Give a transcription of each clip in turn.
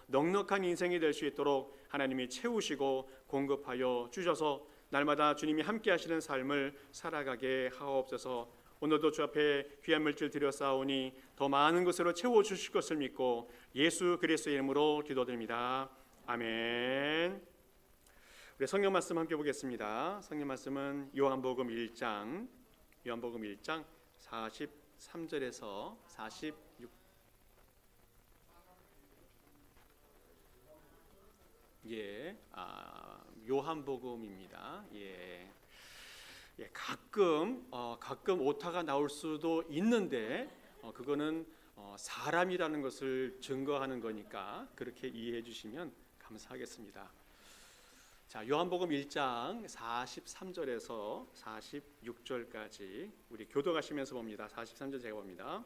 넉넉한 인생이 될 수 있도록 하나님이 채우시고 공급하여 주셔서 날마다 주님이 함께 하시는 삶을 살아가게 하옵소서. 오늘도 주 앞에 귀한 물질 드렸사오니 더 많은 것으로 채워주실 것을 믿고 예수 그리스도의 이름으로 기도드립니다. 아멘. 우리 성경 말씀 함께 보겠습니다. 성경 말씀은 요한복음 1장 43절에서 46. 요한복음입니다. 가끔 오타가 나올 수도 있는데 그거는 사람이라는 것을 증거하는 거니까 그렇게 이해해 주시면 감사하겠습니다. 자, 요한복음 1장 43절에서 46절까지 우리 교독하시면서 봅니다. 43절 제가 봅니다.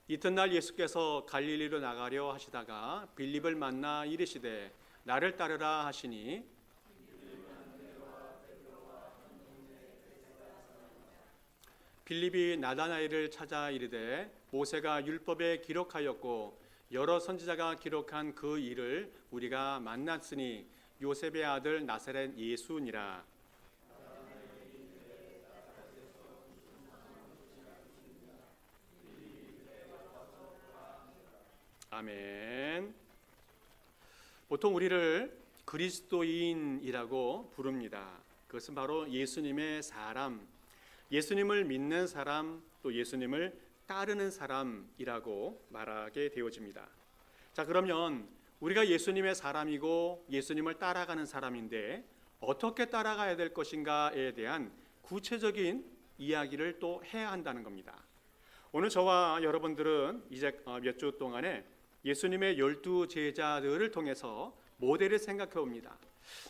이튿날 예수께서 갈릴리로 나가려 하시다가 빌립을 만나 이르시되 나를 따르라 하시니 빌립이 나다나엘을 찾아 이르되 모세가 율법에 기록하였고 여러 선지자가 기록한 그 일을 우리가 만났으니 요셉의 아들 나사렛 예수니라. 아멘. 보통 우리를 그리스도인이라고 부릅니다. 그것은 바로 예수님의 사람, 예수님을 믿는 사람, 또 예수님을 따르는 사람이라고 말하게 되어집니다. 자, 그러면 우리가 예수님의 사람이고 예수님을 따라가는 사람인데 어떻게 따라가야 될 것인가에 대한 구체적인 이야기를 또 해야 한다는 겁니다. 오늘 저와 여러분들은 이제 몇 주 동안에 예수님의 12 제자들을 통해서 모델을 생각해 봅니다.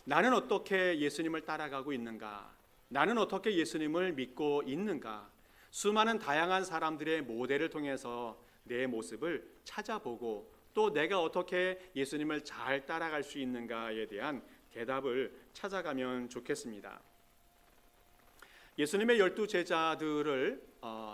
나는 어떻게 예수님을 따라가고 있는가? 나는 어떻게 예수님을 믿고 있는가? 수많은 다양한 사람들의 모델을 통해서 내 모습을 찾아보고 또 내가 어떻게 예수님을 잘 따라갈 수 있는가에 대한 대답을 찾아가면 좋겠습니다. 예수님의 12 제자들을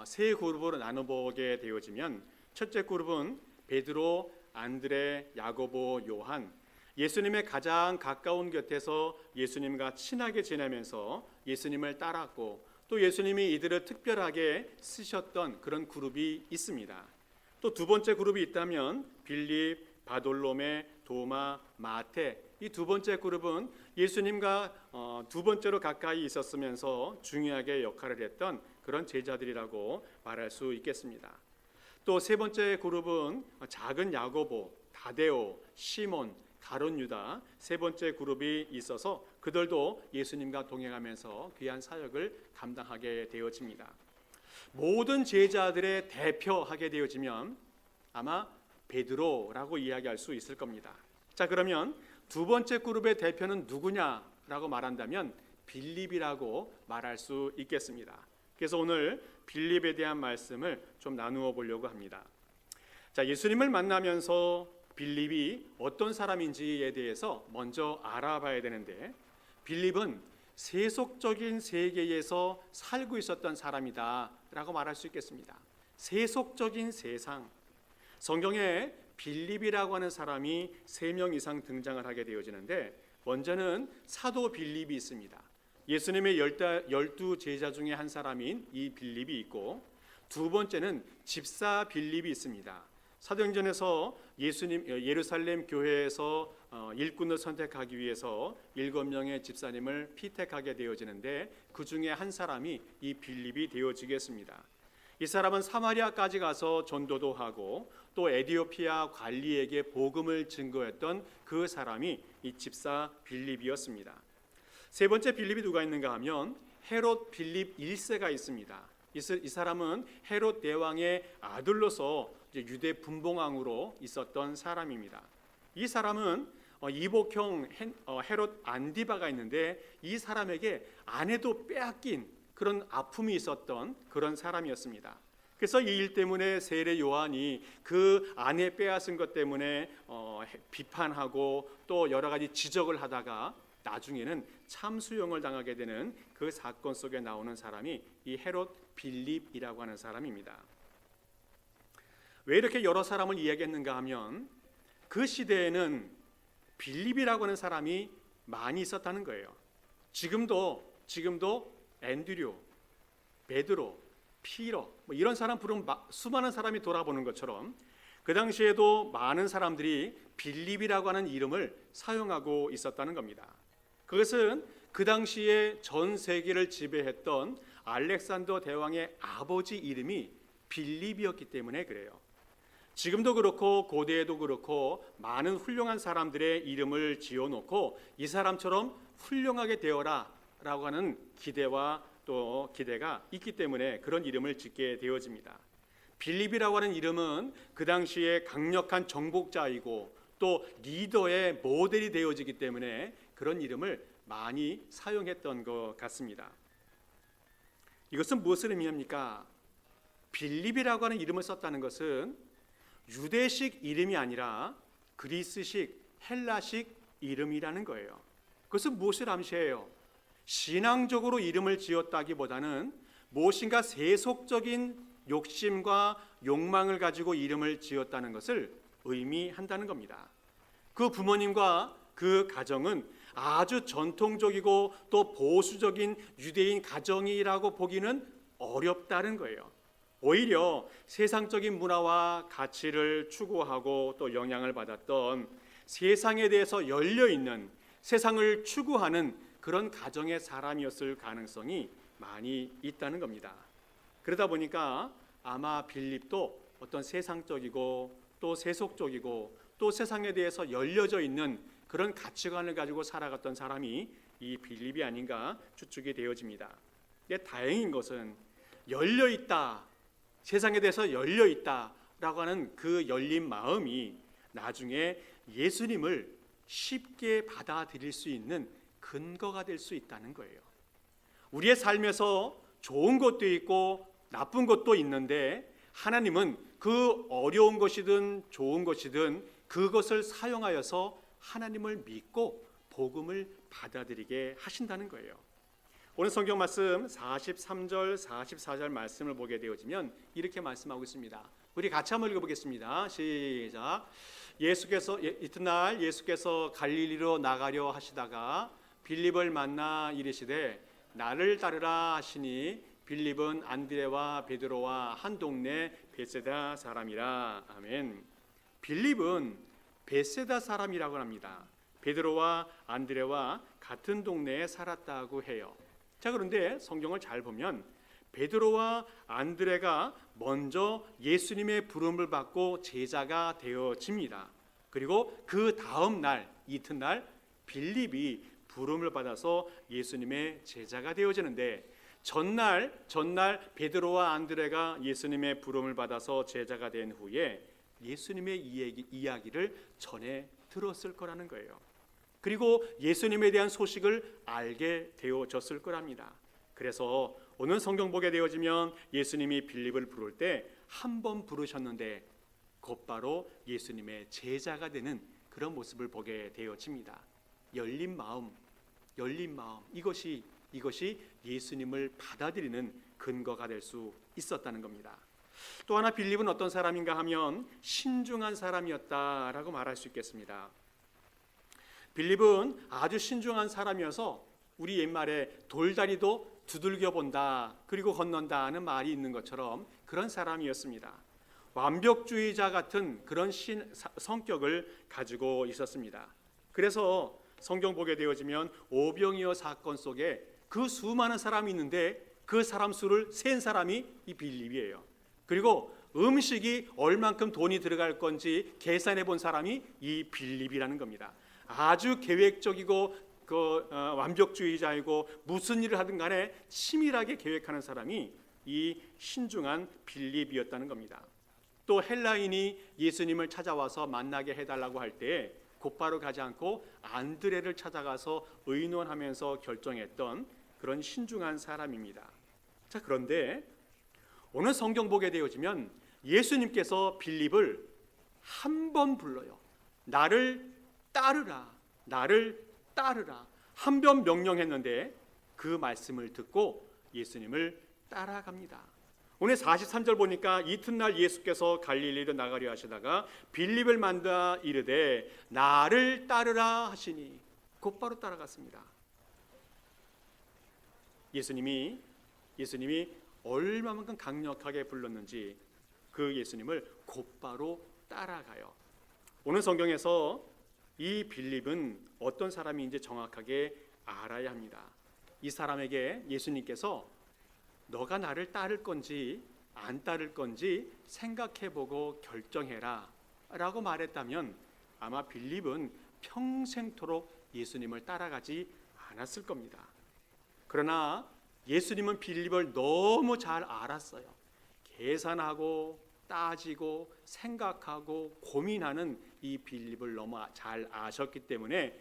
세 그룹으로 나눠보게 되어지면 첫째 그룹은 베드로, 안드레, 야고보, 요한, 예수님의 가장 가까운 곁에서 예수님과 친하게 지내면서 예수님을 따랐고 또 예수님이 이들을 특별하게 쓰셨던 그런 그룹이 있습니다. 또 두 번째 그룹이 있다면 빌립, 바돌로메, 도마, 마태, 이 두 번째 그룹은 예수님과 두 번째로 가까이 있었으면서 중요하게 역할을 했던 그런 제자들이라고 말할 수 있겠습니다. 또 세 번째 그룹은 작은 야고보, 다데오, 시몬, 가룟 유다 세 번째 그룹이 있어서 그들도 예수님과 동행하면서 귀한 사역을 감당하게 되어집니다. 모든 제자들의 대표하게 되어지면 아마 베드로라고 이야기할 수 있을 겁니다. 자, 그러면 두 번째 그룹의 대표는 누구냐라고 말한다면 빌립이라고 말할 수 있겠습니다. 그래서 오늘 빌립에 대한 말씀을 좀 나누어 보려고 합니다. 자, 예수님을 만나면서 빌립이 어떤 사람인지에 대해서 먼저 알아봐야 되는데 빌립은 세속적인 세계에서 살고 있었던 사람이다 라고 말할 수 있겠습니다. 세속적인 세상. 성경에 빌립이라고 하는 사람이 3명 이상 등장을 하게 되어지는데 먼저는 사도 빌립이 있습니다. 예수님의 12 제자 중에 한 사람인 이 빌립이 있고 두 번째는 집사 빌립이 있습니다. 사도행전에서 예수님 예루살렘 교회에서 일꾼을 선택하기 위해서 7명의 집사님을 피택하게 되어지는데 그 중에 한 사람이 이 빌립이 되어지겠습니다. 이 사람은 사마리아까지 가서 전도도 하고 또 에디오피아 관리에게 복음을 증거했던 그 사람이 이 집사 빌립이었습니다. 세 번째 빌립이 누가 있는가 하면 헤롯 빌립 1세가 있습니다. 이 사람은 헤롯 대왕의 아들로서 유대 분봉왕으로 있었던 사람입니다. 이 사람은 이복형 헤롯 안디바가 있는데 이 사람에게 아내도 빼앗긴 그런 아픔이 있었던 그런 사람이었습니다. 그래서 이 일 때문에 세례 요한이 그 아내 빼앗은 것 때문에 비판하고 또 여러 가지 지적을 하다가 나중에는 참수형을 당하게 되는 그 사건 속에 나오는 사람이 이 헤롯 빌립이라고 하는 사람입니다. 왜 이렇게 여러 사람을 이야기했는가 하면 그 시대에는 빌립이라고 하는 사람이 많이 있었다는 거예요. 지금도 앤드류, 베드로, 피러 이런 사람 부르면 수많은 사람이 돌아보는 것처럼 그 당시에도 많은 사람들이 빌립이라고 하는 이름을 사용하고 있었다는 겁니다. 그것은 그 당시에 전 세계를 지배했던 알렉산더 대왕의 아버지 이름이 빌립이었기 때문에 그래요. 지금도 그렇고 고대에도 그렇고 많은 훌륭한 사람들의 이름을 지어놓고 이 사람처럼 훌륭하게 되어라 라고 하는 기대와 또 기대가 있기 때문에 그런 이름을 짓게 되어집니다. 빌립이라고 하는 이름은 그 당시에 강력한 정복자이고 또 리더의 모델이 되어지기 때문에 그런 이름을 많이 사용했던 것 같습니다. 이것은 무엇을 의미합니까? 빌립이라고 하는 이름을 썼다는 것은 유대식 이름이 아니라 그리스식, 헬라식 이름이라는 거예요. 그것은 무엇을 암시해요? 신앙적으로 이름을 지었다기보다는 무엇인가 세속적인 욕심과 욕망을 가지고 이름을 지었다는 것을 의미한다는 겁니다. 그 부모님과 그 가정은 아주 전통적이고 또 보수적인 유대인 가정이라고 보기는 어렵다는 거예요. 오히려 세상적인 문화와 가치를 추구하고 또 영향을 받았던 세상에 대해서 열려있는 세상을 추구하는 그런 가정의 사람이었을 가능성이 많이 있다는 겁니다. 그러다 보니까 아마 빌립도 어떤 세상적이고 또 세속적이고 또 세상에 대해서 열려져 있는 그런 가치관을 가지고 살아갔던 사람이 이 빌립이 아닌가 추측이 되어집니다. 다행인 것은 열려있다, 세상에 대해서 열려있다라고 하는 그 열린 마음이 나중에 예수님을 쉽게 받아들일 수 있는 근거가 될 수 있다는 거예요. 우리의 삶에서 좋은 것도 있고 나쁜 것도 있는데 하나님은 그 어려운 것이든 좋은 것이든 그것을 사용하여서 하나님을 믿고 복음을 받아들이게 하신다는 거예요. 오늘 성경 말씀 43절 44절 말씀을 보게 되어지면 이렇게 말씀하고 있습니다. 우리 같이 한번 읽어보겠습니다. 시작. 이튿날 예수께서 갈릴리로 나가려 하시다가 빌립을 만나 이르시되 나를 따르라 하시니 빌립은 안드레와 베드로와 한 동네 베세다 사람이라. 아멘. 빌립은 베세다 사람이라고 합니다. 베드로와 안드레와 같은 동네에 살았다고 해요. 자, 그런데 성경을 잘 보면 베드로와 안드레가 먼저 예수님의 부름을 받고 제자가 되어집니다. 그리고 그 다음 날 이튿날 빌립이 부름을 받아서 예수님의 제자가 되어지는데 전날 베드로와 안드레가 예수님의 부름을 받아서 제자가 된 후에 예수님의 이야기를 전해 들었을 거라는 거예요. 그리고 예수님에 대한 소식을 알게 되어졌을 거랍니다. 그래서 오늘 성경 보게 되어지면 예수님이 빌립을 부를 때 한 번 부르셨는데 곧바로 예수님의 제자가 되는 그런 모습을 보게 되어집니다. 열린 마음 이것이 예수님을 받아들이는 근거가 될 수 있었다는 겁니다. 또 하나 빌립은 어떤 사람인가 하면 신중한 사람이었다라고 말할 수 있겠습니다. 빌립은 아주 신중한 사람이어서 우리 옛말에 돌다리도 두들겨 본다 그리고 건넌다 하는 말이 있는 것처럼 그런 사람이었습니다. 완벽주의자 같은 그런 성격을 가지고 있었습니다. 그래서 성경 보게 되어지면 오병이어 사건 속에 그 수많은 사람이 있는데 그 사람 수를 센 사람이 이 빌립이에요. 그리고 음식이 얼만큼 돈이 들어갈 건지 계산해 본 사람이 이 빌립이라는 겁니다. 아주 계획적이고 완벽주의자이고 무슨 일을 하든 간에 치밀하게 계획하는 사람이 이 신중한 빌립이었다는 겁니다. 또 헬라인이 예수님을 찾아와서 만나게 해달라고 할 때 곧바로 가지 않고 안드레를 찾아가서 의논하면서 결정했던 그런 신중한 사람입니다. 자, 그런데 오늘 성경 보게 되어지면 예수님께서 빌립을 한 번 불러요. 나를 따르라. 한 번 명령했는데 그 말씀을 듣고 예수님을 따라갑니다. 오늘 43절 보니까 이튿날 예수께서 갈릴리로 나가려 하시다가 빌립을 만나 이르되 나를 따르라 하시니 곧바로 따라갔습니다. 예수님이 얼마만큼 강력하게 불렀는지 그 예수님을 곧바로 따라가요. 오늘 성경에서 이 빌립은 어떤 사람인지 정확하게 알아야 합니다. 이 사람에게 예수님께서 너가 나를 따를 건지 안 따를 건지 생각해보고 결정해라 라고 말했다면 아마 빌립은 평생토록 예수님을 따라가지 않았을 겁니다. 그러나 예수님은 빌립을 너무 잘 알았어요. 계산하고 따지고 생각하고 고민하는 이 빌립을 너무 잘 아셨기 때문에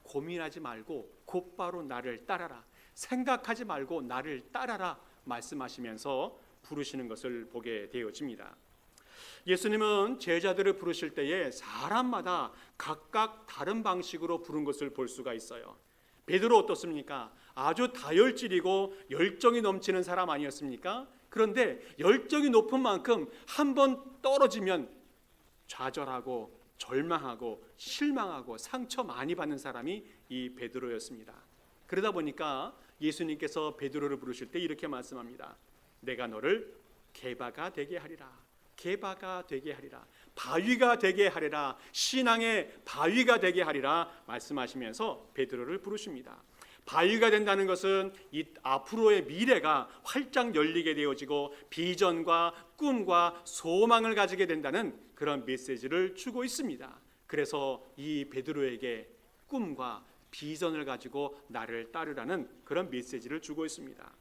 고민하지 말고 곧바로 나를 따라라, 생각하지 말고 나를 따라라 말씀하시면서 부르시는 것을 보게 되어집니다. 예수님은 제자들을 부르실 때에 사람마다 각각 다른 방식으로 부른 것을 볼 수가 있어요. 베드로 어떻습니까? 아주 다혈질이고 열정이 넘치는 사람 아니었습니까? 그런데 열정이 높은 만큼 한번 떨어지면 좌절하고 절망하고 실망하고 상처 많이 받는 사람이 이 베드로였습니다. 그러다 보니까 예수님께서 베드로를 부르실 때 이렇게 말씀합니다. 내가 너를 게바가 되게 하리라. 게바가 되게 하리라. 바위가 되게 하리라. 신앙의 바위가 되게 하리라 말씀하시면서 베드로를 부르십니다. 바위가 된다는 것은 이 앞으로의 미래가 활짝 열리게 되어지고 비전과 꿈과 소망을 가지게 된다는 그런 메시지를 주고 있습니다. 그래서 이 베드로에게 꿈과 비전을 가지고 나를 따르라는 그런 메시지를 주고 있습니다.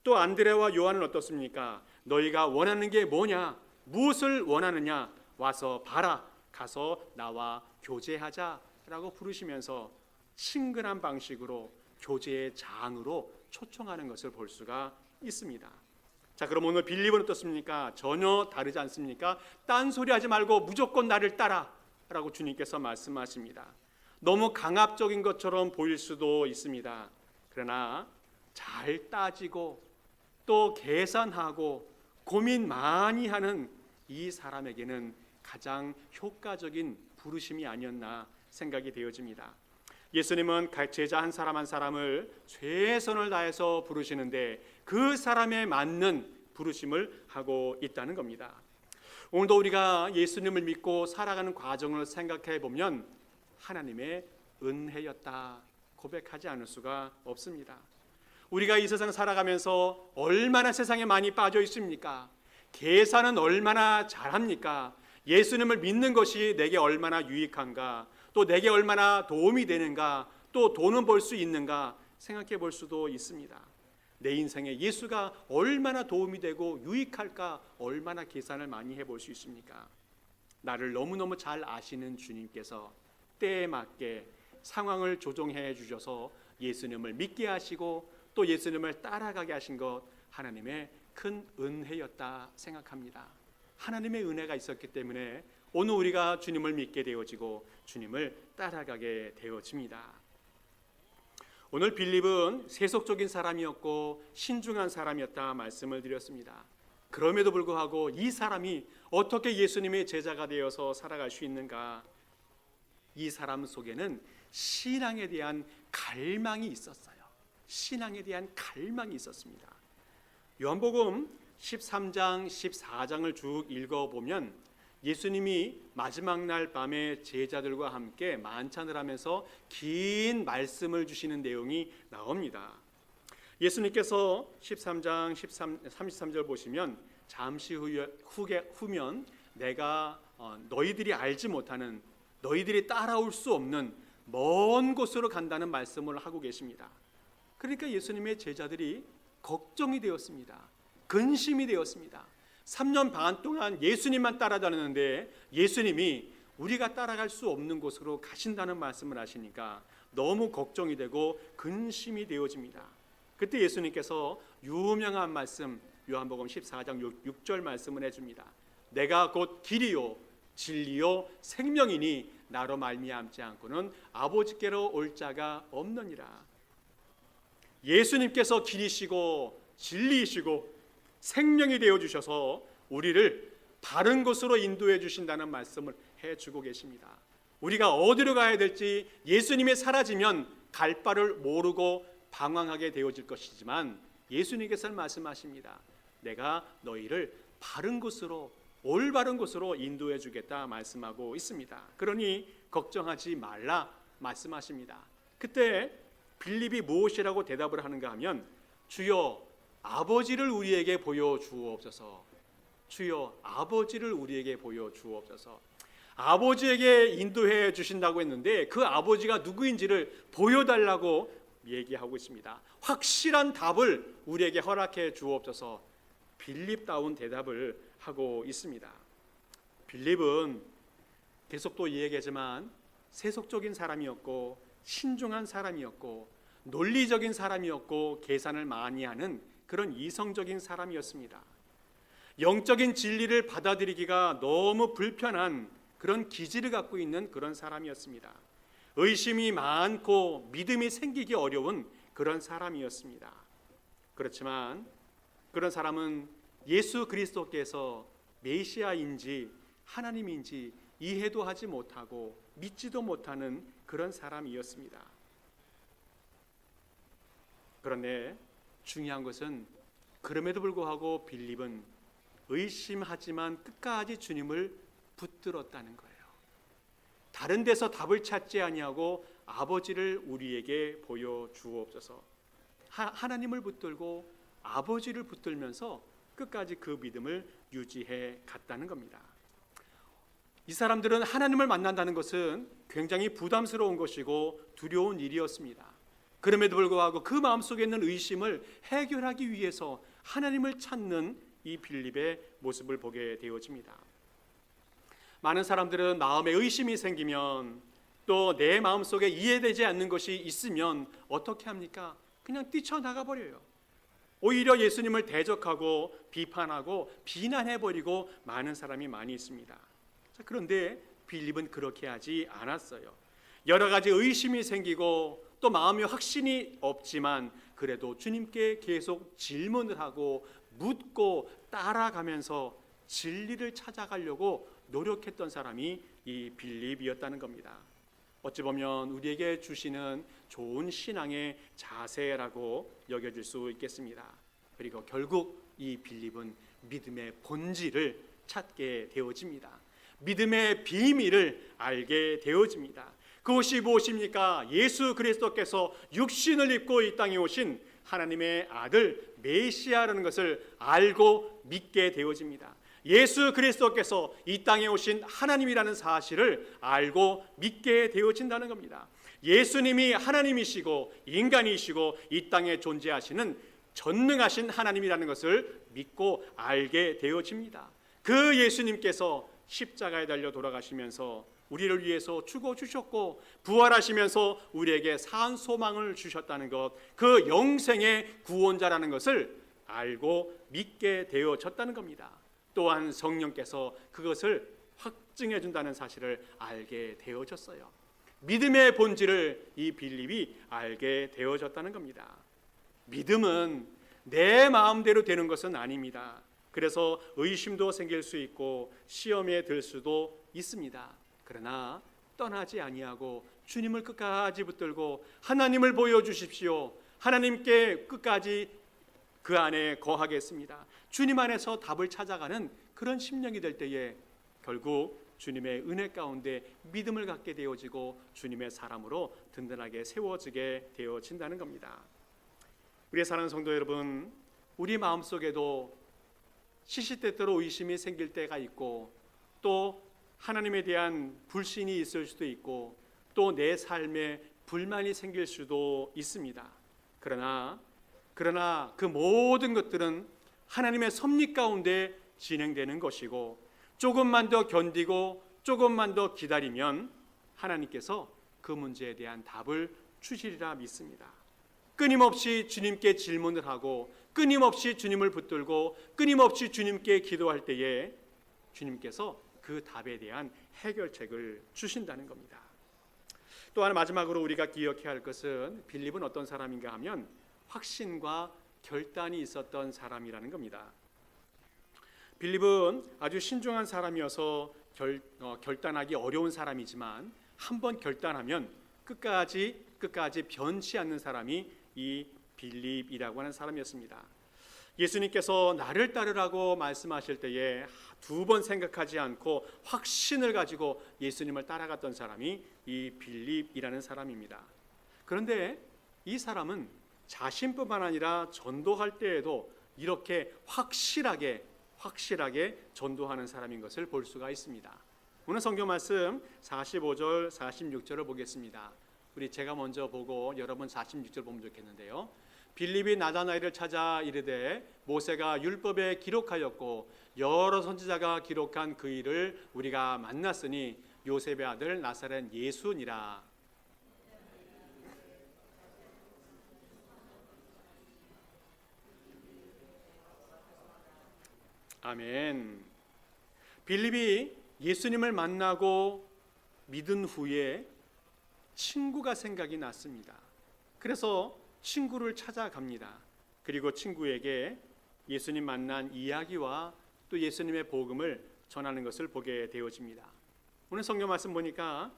또 안드레와 요한은 어떻습니까? 너희가 원하는 게 뭐냐? 무엇을 원하느냐? 와서 봐라. 가서 나와 교제하자라고 부르시면서 친근한 방식으로 교제의 장으로 초청하는 것을 볼 수가 있습니다. 자, 그럼 오늘 빌립은 어떻습니까? 전혀 다르지 않습니까? 딴소리 하지 말고 무조건 나를 따라 라고 주님께서 말씀하십니다. 너무 강압적인 것처럼 보일 수도 있습니다. 그러나 잘 따지고 또 계산하고 고민 많이 하는 이 사람에게는 가장 효과적인 부르심이 아니었나 생각이 되어집니다. 예수님은 제자 한 사람 한 사람을 최선을 다해서 부르시는데 그 사람에 맞는 부르심을 하고 있다는 겁니다. 오늘도 우리가 예수님을 믿고 살아가는 과정을 생각해 보면 하나님의 은혜였다 고백하지 않을 수가 없습니다. 우리가 이 세상 살아가면서 얼마나 세상에 많이 빠져 있습니까? 계산은 얼마나 잘합니까? 예수님을 믿는 것이 내게 얼마나 유익한가? 또 내게 얼마나 도움이 되는가? 또 돈은 벌 수 있는가? 생각해 볼 수도 있습니다. 내 인생에 예수가 얼마나 도움이 되고 유익할까? 얼마나 계산을 많이 해볼 수 있습니까? 나를 너무너무 잘 아시는 주님께서 때에 맞게 상황을 조정해 주셔서 예수님을 믿게 하시고 또 예수님을 따라가게 하신 것 하나님의 큰 은혜였다 생각합니다. 하나님의 은혜가 있었기 때문에 오늘 우리가 주님을 믿게 되어지고 주님을 따라가게 되어집니다. 오늘 빌립은 세속적인 사람이었고 신중한 사람이었다 말씀을 드렸습니다. 그럼에도 불구하고 이 사람이 어떻게 예수님의 제자가 되어서 살아갈 수 있는가? 이 사람 속에는 신앙에 대한 갈망이 있었어요. 신앙에 대한 갈망이 있었습니다. 요한복음 13장 14장을 쭉 읽어보면 예수님이 마지막 날 밤에 제자들과 함께 만찬을 하면서 긴 말씀을 주시는 내용이 나옵니다. 예수님께서 13장 33절 보시면 잠시 후면 내가 너희들이 알지 못하는 너희들이 따라올 수 없는 먼 곳으로 간다는 말씀을 하고 계십니다. 그러니까 예수님의 제자들이 걱정이 되었습니다. 근심이 되었습니다. 3년 반 동안 예수님만 따라다녔는데 예수님이 우리가 따라갈 수 없는 곳으로 가신다는 말씀을 하시니까 너무 걱정이 되고 근심이 되어집니다. 그때 예수님께서 유명한 말씀 요한복음 14장 6절 말씀을 해줍니다. 내가 곧 길이요 진리요 생명이니 나로 말미암지 않고는 아버지께로 올 자가 없느니라. 예수님께서 길이시고 진리이시고 생명이 되어 주셔서 우리를 바른 곳으로 인도해 주신다는 말씀을 해주고 계십니다. 우리가 어디로 가야 될지 예수님이 사라지면 갈 바를 모르고 방황하게 되어질 것이지만 예수님께서 말씀하십니다. 내가 너희를 바른 곳으로, 올바른 곳으로 인도해 주겠다 말씀하고 있습니다. 그러니 걱정하지 말라 말씀하십니다. 그때 빌립이 무엇이라고 대답을 하는가 하면 주여 아버지를 우리에게 보여주옵소서. 주여 아버지를 우리에게 보여주옵소서. 아버지에게 인도해 주신다고 했는데 그 아버지가 누구인지를 보여달라고 얘기하고 있습니다. 확실한 답을 우리에게 허락해 주옵소서. 빌립다운 대답을 하고 있습니다. 빌립은 계속 또 얘기하지만 세속적인 사람이었고 신중한 사람이었고 논리적인 사람이었고 계산을 많이 하는 그런 이성적인 사람이었습니다. 영적인 진리를 받아들이기가 너무 불편한 그런 기질을 갖고 있는 그런 사람이었습니다. 의심이 많고 믿음이 생기기 어려운 그런 사람이었습니다. 그렇지만 그런 사람은 예수 그리스도께서 메시아인지 하나님인지 이해도 하지 못하고 믿지도 못하는 그런 사람이었습니다. 그런데 중요한 것은 그럼에도 불구하고 빌립은 의심하지만 끝까지 주님을 붙들었다는 거예요. 다른 데서 답을 찾지 아니하고 아버지를 우리에게 보여주옵소서. 하나님을 붙들고 아버지를 붙들면서 끝까지 그 믿음을 유지해 갔다는 겁니다. 이 사람들은 하나님을 만난다는 것은 굉장히 부담스러운 것이고 두려운 일이었습니다. 그럼에도 불구하고 그 마음속에 있는 의심을 해결하기 위해서 하나님을 찾는 이 빌립의 모습을 보게 되어집니다. 많은 사람들은 마음에 의심이 생기면 또 내 마음속에 이해되지 않는 것이 있으면 어떻게 합니까? 그냥 뛰쳐나가 버려요. 오히려 예수님을 대적하고 비판하고 비난해버리고 많은 사람이 많이 있습니다. 그런데 빌립은 그렇게 하지 않았어요. 여러 가지 의심이 생기고 또 마음의 확신이 없지만 그래도 주님께 계속 질문을 하고 묻고 따라가면서 진리를 찾아가려고 노력했던 사람이 이 빌립이었다는 겁니다. 어찌 보면 우리에게 주시는 좋은 신앙의 자세라고 여겨질 수 있겠습니다. 그리고 결국 이 빌립은 믿음의 본질을 찾게 되어집니다. 믿음의 비밀을 알게 되어집니다. 그것이 무엇입니까? 예수 그리스도께서 육신을 입고 이 땅에 오신 하나님의 아들 메시아라는 것을 알고 믿게 되어집니다. 예수 그리스도께서 이 땅에 오신 하나님이라는 사실을 알고 믿게 되어진다는 겁니다. 예수님이 하나님이시고 인간이시고 이 땅에 존재하시는 전능하신 하나님이라는 것을 믿고 알게 되어집니다. 그 예수님께서 십자가에 달려 돌아가시면서 우리를 위해서 죽어주셨고 부활하시면서 우리에게 산 소망을 주셨다는 것, 그 영생의 구원자라는 것을 알고 믿게 되어졌다는 겁니다. 또한 성령께서 그것을 확증해 준다는 사실을 알게 되어졌어요. 믿음의 본질을 이 빌립이 알게 되어졌다는 겁니다. 믿음은 내 마음대로 되는 것은 아닙니다. 그래서 의심도 생길 수 있고 시험에 들 수도 있습니다. 그러나 떠나지 아니하고 주님을 끝까지 붙들고 하나님을 보여주십시오. 하나님께 끝까지 그 안에 거하겠습니다. 주님 안에서 답을 찾아가는 그런 심령이 될 때에 결국 주님의 은혜 가운데 믿음을 갖게 되어지고 주님의 사람으로 든든하게 세워지게 되어진다는 겁니다. 우리의 사랑하는 성도 여러분, 우리 마음속에도 시시때때로 의심이 생길 때가 있고 또 하나님에 대한 불신이 있을 수도 있고 또 내 삶에 불만이 생길 수도 있습니다. 그러나 그 모든 것들은 하나님의 섭리 가운데 진행되는 것이고 조금만 더 견디고 조금만 더 기다리면 하나님께서 그 문제에 대한 답을 주시리라 믿습니다. 끊임없이 주님께 질문을 하고 끊임없이 주님을 붙들고 끊임없이 주님께 기도할 때에 주님께서 그 답에 대한 해결책을 주신다는 겁니다. 또 하나 마지막으로 우리가 기억해야 할 것은 빌립은 어떤 사람인가 하면 확신과 결단이 있었던 사람이라는 겁니다. 빌립은 아주 신중한 사람이어서 결단하기 어려운 사람이지만 한번 결단하면 끝까지 변치 않는 사람이 이 빌립이라고 하는 사람이었습니다. 예수님께서 나를 따르라고 말씀하실 때에 두 번 생각하지 않고 확신을 가지고 예수님을 따라갔던 사람이 이 빌립이라는 사람입니다. 그런데 이 사람은 자신뿐만 아니라 전도할 때에도 이렇게 확실하게 전도하는 사람인 것을 볼 수가 있습니다. 오늘 성경 말씀 45절 46절을 보겠습니다. 제가 먼저 보고 여러분 46절 보면 좋겠는데요. 빌립이 나다나엘을 찾아 이르되 모세가 율법에 기록하였고 여러 선지자가 기록한 그 일을 우리가 만났으니 요셉의 아들 나사렛 예수니라. 아멘. 빌립이 예수님을 만나고 믿은 후에 친구가 생각이 났습니다. 그래서 친구를 찾아갑니다. 그리고 친구에게 예수님 만난 이야기와 또 예수님의 복음을 전하는 것을 보게 되어집니다. 오늘 성경 말씀 보니까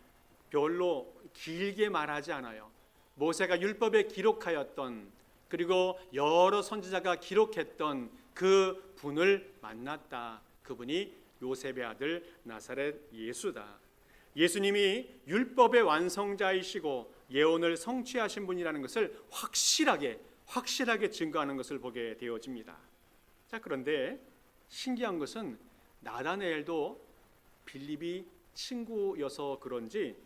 별로 길게 말하지 않아요. 모세가 율법에 기록하였던 그리고 여러 선지자가 기록했던 그 분을 만났다. 그분이 요셉의 아들 나사렛 예수다. 예수님이 율법의 완성자이시고 예언을 성취하신 분이라는 것을 확실하게 증거하는 것을 보게 되어집니다. 자, 그런데 신기한 것은 나다나엘도 빌립이 친구여서 그런지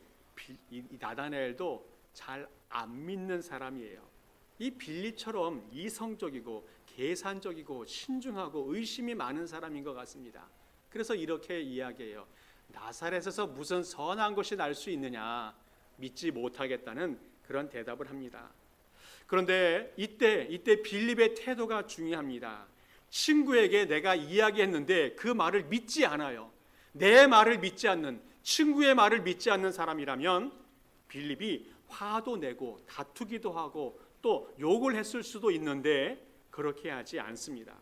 이 나다나엘도 잘 안 믿는 사람이에요. 이 빌립처럼 이성적이고 계산적이고 신중하고 의심이 많은 사람인 것 같습니다. 그래서 이렇게 이야기해요. 나사렛에서 무슨 선한 것이 날 수 있느냐, 믿지 못하겠다는 그런 대답을 합니다. 그런데 이때 빌립의 태도가 중요합니다. 친구에게 내가 이야기했는데 그 말을 믿지 않아요. 내 말을 믿지 않는, 친구의 말을 믿지 않는 사람이라면 빌립이 화도 내고 다투기도 하고 또 욕을 했을 수도 있는데 그렇게 하지 않습니다.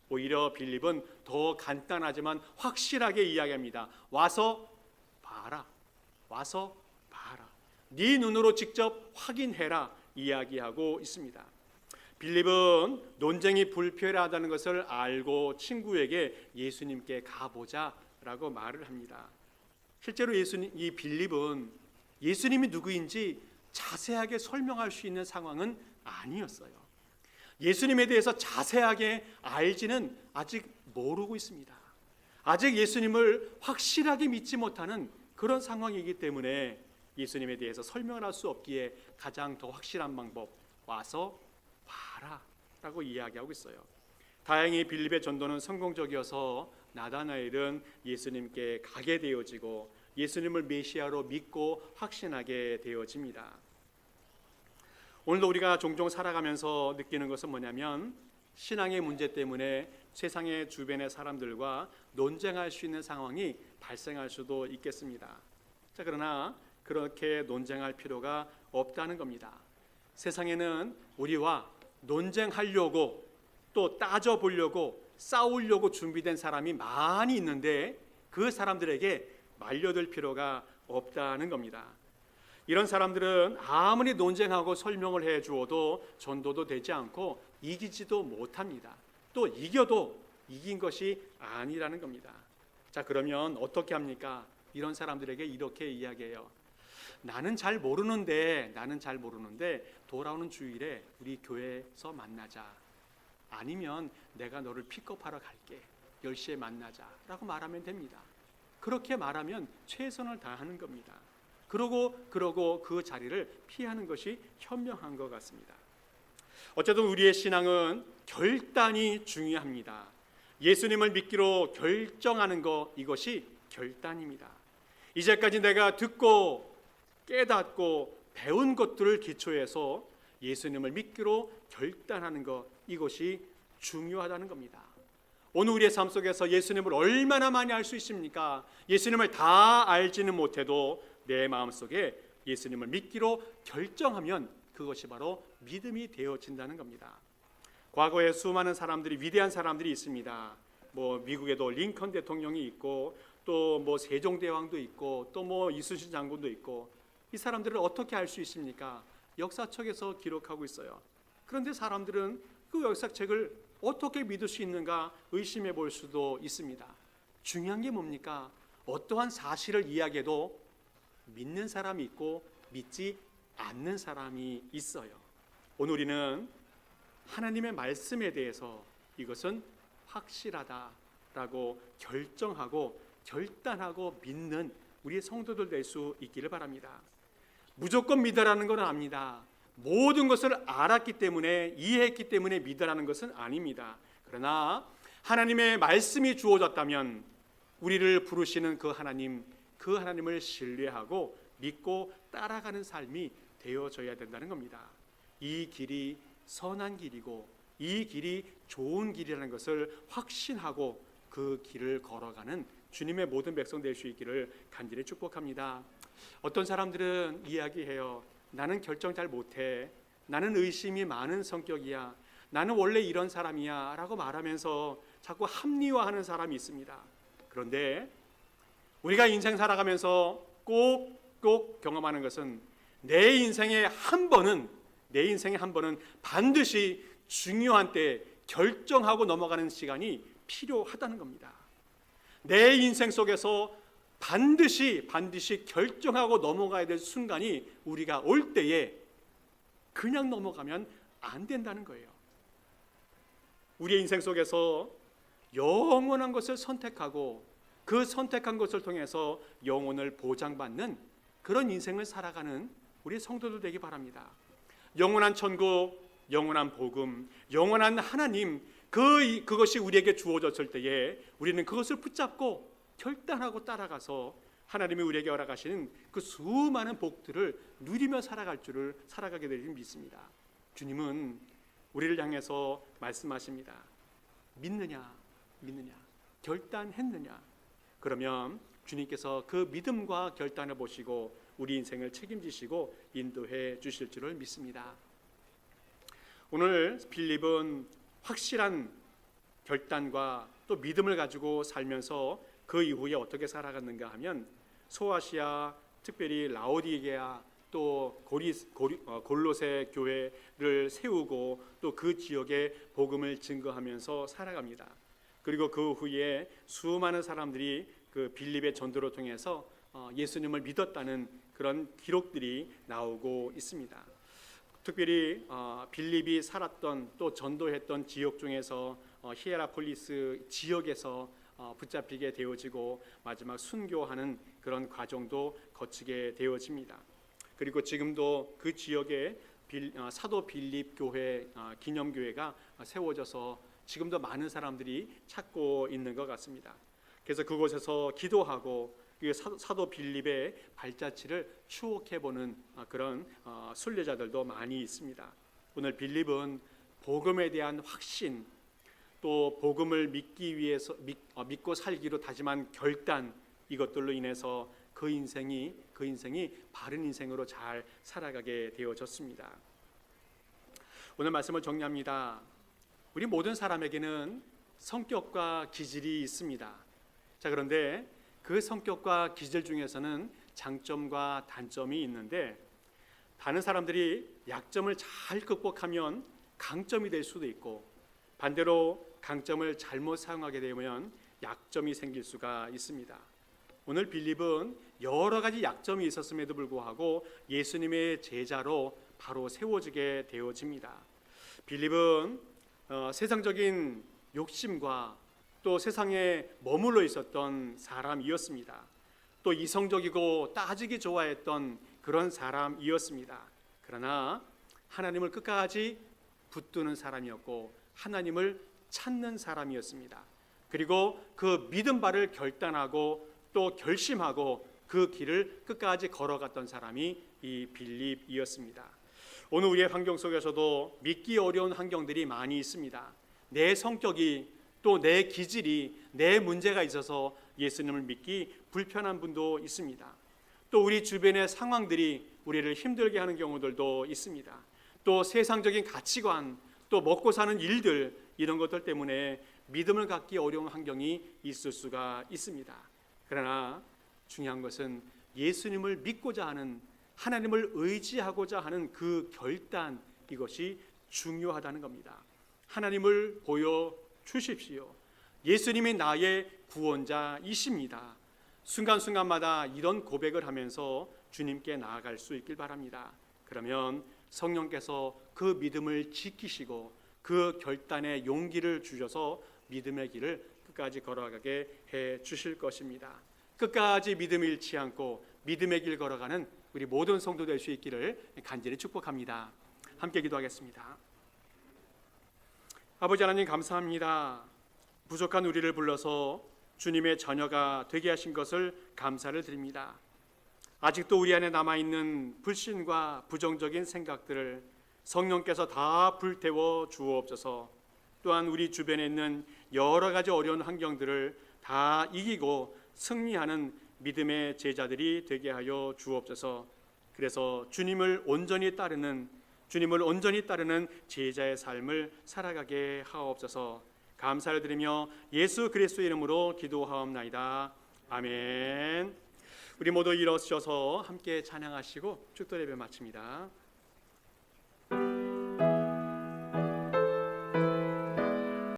오히려 빌립은 더 간단하지만 확실하게 이야기합니다. 와서 봐라. 네 눈으로 직접 확인해라 이야기하고 있습니다. 빌립은 논쟁이 불필요하다는 것을 알고 친구에게 예수님께 가보자라고 말을 합니다. 실제로 이 빌립은 예수님이 누구인지 자세하게 설명할 수 있는 상황은 아니었어요. 예수님에 대해서 자세하게 알지는 아직 모르고 있습니다. 아직 예수님을 확실하게 믿지 못하는 그런 상황이기 때문에 예수님에 대해서 설명을 할 수 없기에 가장 더 확실한 방법, 와서 봐라 라고 이야기하고 있어요. 다행히 빌립의 전도는 성공적이어서 나다나엘은 예수님께 가게 되어지고 예수님을 메시아로 믿고 확신하게 되어집니다. 오늘도 우리가 종종 살아가면서 느끼는 것은 뭐냐면 신앙의 문제 때문에 세상의 주변의 사람들과 논쟁할 수 있는 상황이 발생할 수도 있겠습니다. 자, 그러나 그렇게 논쟁할 필요가 없다는 겁니다. 세상에는 우리와 논쟁하려고 또 따져보려고 싸우려고 준비된 사람이 많이 있는데 그 사람들에게 말려들 필요가 없다는 겁니다. 이런 사람들은 아무리 논쟁하고 설명을 해 주어도 전도도 되지 않고 이기지도 못합니다. 또 이겨도 이긴 것이 아니라는 겁니다. 자, 그러면 어떻게 합니까? 이런 사람들에게 이렇게 이야기해요. 나는 잘 모르는데 돌아오는 주일에 우리 교회에서 만나자. 아니면 내가 너를 픽업하러 갈게. 10시에 만나자 라고 말하면 됩니다. 그렇게 말하면 최선을 다하는 겁니다. 그러고 그 자리를 피하는 것이 현명한 것 같습니다. 어쨌든 우리의 신앙은 결단이 중요합니다. 예수님을 믿기로 결정하는 것, 이것이 결단입니다. 이제까지 내가 듣고 깨닫고 배운 것들을 기초해서 예수님을 믿기로 결단하는 것, 이것이 중요하다는 겁니다. 오늘 우리의 삶 속에서 예수님을 얼마나 많이 알 수 있습니까? 예수님을 다 알지는 못해도 내 마음속에 예수님을 믿기로 결정하면 그것이 바로 믿음이 되어진다는 겁니다. 과거에 수많은 사람들이, 위대한 사람들이 있습니다. 뭐 미국에도 링컨 대통령이 있고 또 뭐 세종대왕도 있고 또 뭐 이순신 장군도 있고 이 사람들을 어떻게 알 수 있습니까? 역사책에서 기록하고 있어요. 그런데 사람들은 그 역사책을 어떻게 믿을 수 있는가 의심해 볼 수도 있습니다. 중요한 게 뭡니까? 어떠한 사실을 이야기해도 믿는 사람이 있고 믿지 않는 사람이 있어요. 오늘 우리는 하나님의 말씀에 대해서 이것은 확실하다라고 결정하고 결단하고 믿는 우리의 성도들 될 수 있기를 바랍니다. 무조건 믿으라는 건 압니다. 모든 것을 알았기 때문에 이해했기 때문에 믿으라는 것은 아닙니다. 그러나 하나님의 말씀이 주어졌다면 우리를 부르시는 그 하나님을 신뢰하고 믿고 따라가는 삶이 되어져야 된다는 겁니다. 이 길이 선한 길이고 이 길이 좋은 길이라는 것을 확신하고 그 길을 걸어가는 주님의 모든 백성 될 수 있기를 간절히 축복합니다. 어떤 사람들은 이야기해요. 나는 결정 잘 못해. 나는 의심이 많은 성격이야. 나는 원래 이런 사람이야 라고 말하면서 자꾸 합리화하는 사람이 있습니다. 그런데 우리가 인생 살아가면서 꼭 경험하는 것은 내 인생에 한 번은 반드시 중요한 때 결정하고 넘어가는 시간이 필요하다는 겁니다. 내 인생 속에서 반드시 결정하고 넘어가야 될 순간이 우리가 올 때에 그냥 넘어가면 안 된다는 거예요. 우리의 인생 속에서 영원한 것을 선택하고 그 선택한 것을 통해서 영혼을 보장받는 그런 인생을 살아가는 우리 성도들 되기 바랍니다. 영원한 천국, 영원한 복음, 영원한 하나님, 그것이 우리에게 주어졌을 때에 우리는 그것을 붙잡고 결단하고 따라가서 하나님이 우리에게 허락하시는 그 수많은 복들을 누리며 살아가게 되리를 믿습니다. 주님은 우리를 향해서 말씀하십니다. 믿느냐, 결단했느냐? 그러면 주님께서 그 믿음과 결단을 보시고 우리 인생을 책임지시고 인도해 주실 줄을 믿습니다. 오늘 빌립은 확실한 결단과 또 믿음을 가지고 살면서 그 이후에 어떻게 살아갔는가 하면 소아시아, 특별히 라오디게아 또 골로새 교회를 세우고 또 그 지역에 복음을 증거하면서 살아갑니다. 그리고 그 후에 수많은 사람들이 그 빌립의 전도를 통해서 예수님을 믿었다는 그런 기록들이 나오고 있습니다. 특별히 빌립이 살았던 또 전도했던 지역 중에서 히에라폴리스 지역에서 붙잡히게 되어지고 마지막 순교하는 그런 과정도 거치게 되어집니다. 그리고 지금도 그 지역에 사도 빌립 교회 기념교회가 세워져서 지금도 많은 사람들이 찾고 있는 것 같습니다. 그래서 그곳에서 기도하고 사도 빌립의 발자취를 추억해보는 그런 순례자들도 많이 있습니다. 오늘 빌립은 복음에 대한 확신, 또 복음을 믿기 위해서 믿고 살기로 다짐한 결단, 이것들로 인해서 그 인생이 바른 인생으로 잘 살아가게 되어졌습니다. 오늘 말씀을 정리합니다. 우리 모든 사람에게는 성격과 기질이 있습니다. 자, 그런데 그 성격과 기질 중에서는 장점과 단점이 있는데 다른 사람들이 약점을 잘 극복하면 강점이 될 수도 있고 반대로 강점을 잘못 사용하게 되면 약점이 생길 수가 있습니다. 오늘 빌립은 여러 가지 약점이 있었음에도 불구하고 예수님의 제자로 바로 세워지게 되어집니다. 빌립은 세상적인 욕심과 또 세상에 머물러 있었던 사람이었습니다. 또 이성적이고 따지기 좋아했던 그런 사람이었습니다. 그러나 하나님을 끝까지 붙드는 사람이었고 하나님을 찾는 사람이었습니다. 그리고 그 믿음 바를 결단하고 또 결심하고 그 길을 끝까지 걸어갔던 사람이 이 빌립이었습니다. 오늘 우리의 환경 속에서도 믿기 어려운 환경들이 많이 있습니다. 내 성격이 또 내 기질이 내 문제가 있어서 예수님을 믿기 불편한 분도 있습니다. 또 우리 주변의 상황들이 우리를 힘들게 하는 경우들도 있습니다. 또 세상적인 가치관, 또 먹고 사는 일들, 이런 것들 때문에 믿음을 갖기 어려운 환경이 있을 수가 있습니다. 그러나 중요한 것은 예수님을 믿고자 하는, 하나님을 의지하고자 하는 그 결단, 이것이 중요하다는 겁니다. 하나님을 보여주십시오. 예수님이 나의 구원자이십니다. 순간순간마다 이런 고백을 하면서 주님께 나아갈 수 있길 바랍니다. 그러면 성령께서 그 믿음을 지키시고 그 결단에 용기를 주셔서 믿음의 길을 끝까지 걸어가게 해 주실 것입니다. 끝까지 믿음 잃지 않고 믿음의 길 걸어가는 우리 모든 성도 될 수 있기를 간절히 축복합니다. 함께 기도하겠습니다. 아버지 하나님, 감사합니다. 부족한 우리를 불러서 주님의 자녀가 되게 하신 것을 감사를 드립니다. 아직도 우리 안에 남아있는 불신과 부정적인 생각들을 성령께서 다 불태워 주옵소서. 또한 우리 주변에 있는 여러 가지 어려운 환경들을 다 이기고 승리하는 믿음의 제자들이 되게 하여 주옵소서. 그래서 주님을 온전히 따르는 제자의 삶을 살아가게 하옵소서. 감사를 드리며 예수 그리스도의 이름으로 기도하옵나이다. 아멘. 우리 모두 일어서셔서 함께 찬양하시고 축도 예배 마칩니다.